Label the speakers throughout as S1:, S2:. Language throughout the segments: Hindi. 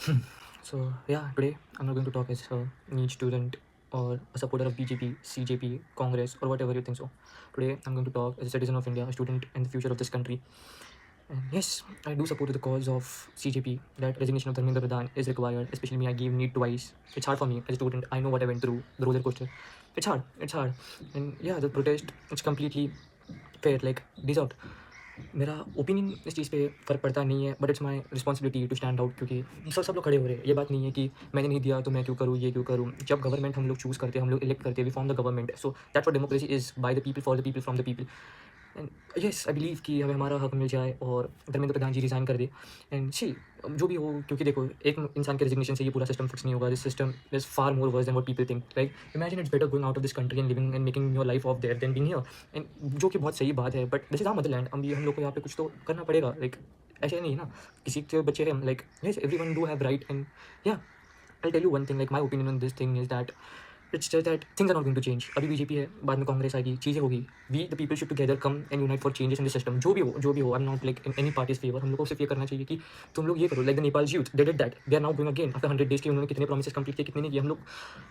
S1: So yeah, today I'm not going to talk as a NEET student or a supporter of BJP, CJP, Congress, or whatever you think so. Today I'm going to talk as a citizen of India, a student and the future of this country. And yes, I do support the cause of CJP. That resignation of Dharmendra Pradhan is required. Especially me, I gave NEET twice. It's hard for me as a student. I know what I went through, the roller coaster. It's hard. It's hard. And yeah, the protest, it's completely fair. Like, deserved. मेरा ओपिनियन इस चीज़ पे फ़र्क पड़ता नहीं है, but it's my responsibility to stand out, क्योंकि सब लोग खड़े हो रहे हैं। ये बात नहीं है कि मैंने नहीं दिया तो मैं क्यों करूँ, ये क्यों करूँ। जब गवर्नमेंट हम लोग चूज़ करते हैं, हम लोग इलेक्ट करते हैं, we form the government, so that's what democracy is, by the people, for the people, from the people. And yes, I believe कि हमें हमारा हक मिल जाए और धर्मेंद्र प्रधान जी रिज़ाइन कर दे। एंड सी, जो भी हो, क्योंकि देखो, एक इंसान के रेजिग्नेशन से ये पूरा सिस्टम फिक्स नहीं होगा। This system is far more worse than what people think. Like, imagine it's better going out of this country and living and making your life of there then being here. And जो कि बहुत सही बात है, but this is our motherland. हम लोग को यहाँ पे कुछ तो करना पड़ेगा। लाइक, ऐसे नहीं है ना, किसी के बच्चे हैं। Like, yes, everyone do have right. And yeah, I tell you one thing, like my opinion on this thing is that it's just that things are not going to change. अभी बीजेपी है, बाद में कांग्रेस आएगी, चीज़ें होगी। We the people should together come and unite for changes in the system. जो भी हो, I am not like in any parties favour. हम लोग को सिर्फ ये करना चाहिए कि तुम लोग ये करो। Like the Nepal youth, they did that, they are now going again after 100 days के। उन्होंने कितने प्रोमिसेस कंप्लीट किए, कितने नहीं किए। हम लोग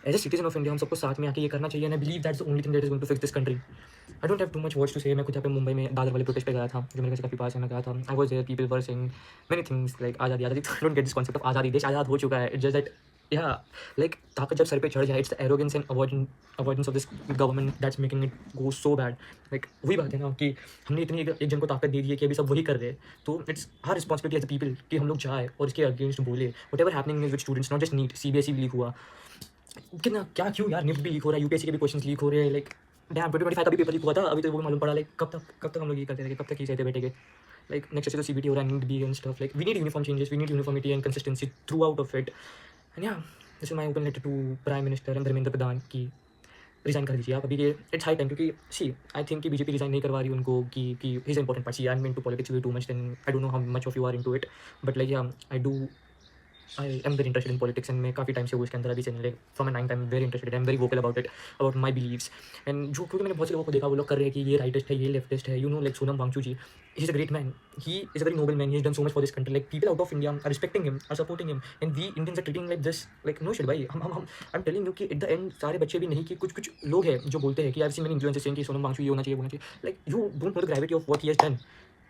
S1: as a citizen of India, हम सबको साथ में आके ये करना चाहिए। And I believe that's the only thing that is going to fix this country. I don't have too much words to say. मैं खुद यहाँ पे मुंबई में दादर वाले प्रोटेस्ट पे गया था, जो मेरे घर से काफ़ी पास है। मैं गया था, I was there, people were saying many things like आज़ादी आज़ादी। I don't get this concept of आज़ादी। देश आज़ाद हो चुका है। It's just that, yeah, like, ताकत जब सर पे चढ़ जाए, it's the arrogance and avoidance of this government that's making it go so bad. Like, वही बात है ना कि हमने इतनी एक जन को ताकत दे दी है कि अभी सब वही कर रहे हैं। तो it's our responsibility as the people कि हम लोग जाए और इसके अगेंस्ट बोले। Whatever happening is with students, not just NEET, CBSE भी लीक हुआ, कितना क्या क्यों यार, निफ्ट भी लीक हो रहा है, UPSC के भी क्वेश्चन लीक हो रहे हैं। लाइक, डैम, 2025 का भी पेपर लीक हुआ था, अभी तो वो मालूम पड़ा। लाइक, कब तक हम लोग ये करते रहेंगे, कब तक ये सहते बैठेंगे। लाइक, नेक्स्ट से तो CBT हो रहा है, नीट भी and stuff. Like, we need uniform changes, we need uniformity and consistency throughout of it. And yeah, this is my open letter to prime minister and Dharmendra Pradhan की रिज़ाइन कर दीजिए आप अभी। ये इट्स हाई टाइम, क्योंकि सी, आई थिंक कि बीजेपी रिज़ाइन नहीं करवा रही उनको, कि is important part. See, I am into politics way too much, then I don't know how much of you are into it, but like, yeah, I am very interested in politics. And मैं काफ़ी टाइम से वो इसके अंदर अभी से, like from my 9th I am very interested, I am very vocal about it, about my beliefs. And जो, क्योंकि मैंने बहुत से लोगों को देखा, वो लोग कर रहे हैं कि ये राइटिस्ट है, ये लेफ्टिस्ट है, you know, like Sonam Wangchuk ji, he is a great man, he is a very noble man, he is done so much for this country. Like, people out of India are respecting him, are supporting him, and we Indians are treating like this. Like, no shit भाई, हम आई एम टेलिंग यू कि एट द एंड सारे बच्चे भी नहीं, कि कुछ लोग हैं जो बोलते हैं कि, आई सी मैनी इन्फ्लुएंसर्स सेइंग कि सोनम वांगचू ये होना चाहिए, वो होना चाहिए। Like, you don't know the gravity of what he has done.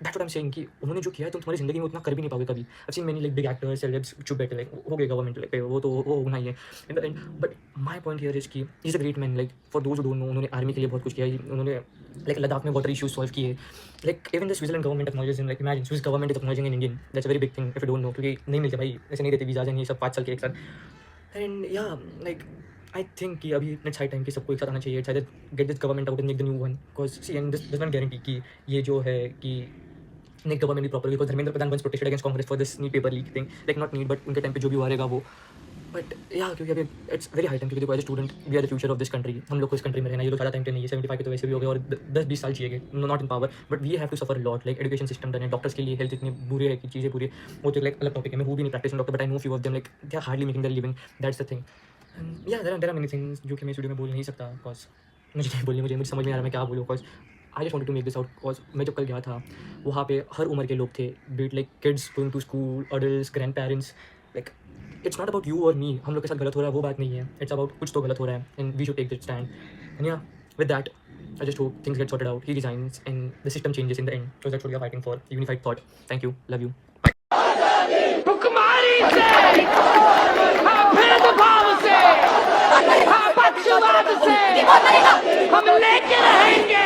S1: That's what I am saying कि उन्होंने जो किया है, तुम तुम्हारी ज़िंदगी में उतना कर भी नहीं पाओगे कभी। I seen many like big actors, celebs चुप बैठे, लाइक हो गए गवर्नमेंट पे, वो तो वो होना ही है in the end. But my point here is कि he is a great man. Like, for those who don't know, उन्होंने आर्मी के लिए बहुत कुछ किया। उन्होंने लाइक लद्दाख में वाटर इशूज सॉल्व किए। Like, even the Switzerland government acknowledges him. Like, imagine Swiss government is acknowledging an Indian, that's a very big thing if you don't know, क्योंकि नहीं मिलते भाई, ऐसे नहीं देते वीज़ाज एंड ये सब 5 साल के एक साथ। एंड या, लाइक, आई थिंक कि अभी इट्स हाई टाइम कि सबको एक साथ आना चाहिए। It's either get this government out and make the new one, because see, and this one guarantee कि ये जो है कि नेक गवर्नमेंट भी proper, because Dharmendra Pradhan once protested against Congress for this NEET paper leak thing. Like, not NEET, but उनके टाइम पे जो भी हुआ रहेगा वो। बट या, क्योंकि अभी इट्स वेरी हाई टाइम, क्योंकि देखो, as a student we are the future of this country. हम लोग को इस कंट्री में रहना, ये लोग ज़्यादा टाइम पे नहीं है, 75 के तो वैसे भी हो गए, और 10-20 साल चाहिए, not in power, but we have to suffer lot. Like, education system done है, डॉक्टर्स के लिए हेल्थ इतने बुरे है कि चीज़ें पूरी, वो तो लाइक अलग टॉपिक है। मैं वो भी नहीं practice doctor, but I know few of them, like they are hardly making their living, that's the thing. And yeah, there are many things जो कि मैं इस वीडियो में बोल नहीं सकता, बिकॉज मुझे नहीं बोलनी, मुझे समझ में आ रहा है मैं क्या बोलूँ, because I just wanted to make this out. Because मैं जब कल गया था, वहाँ पे हर उम्र के लोग थे, but like kids going to school, adults, grand parents. Like, it's not about you और मी, हम लोग के साथ गलत हो रहा है वो बात नहीं है, इट्स अबाउट कुछ तो गलत हो रहा है, and we should take this stand. And yeah, with that, I just hope things get sorted out, he resigns, and the system changes in the end, because that's what we are fighting for, unified thought. Thank you, love you, bye.
S2: हुक्मरानी से हम भेदभाव से हम पक्षवाद से हम लेके रहेंगे।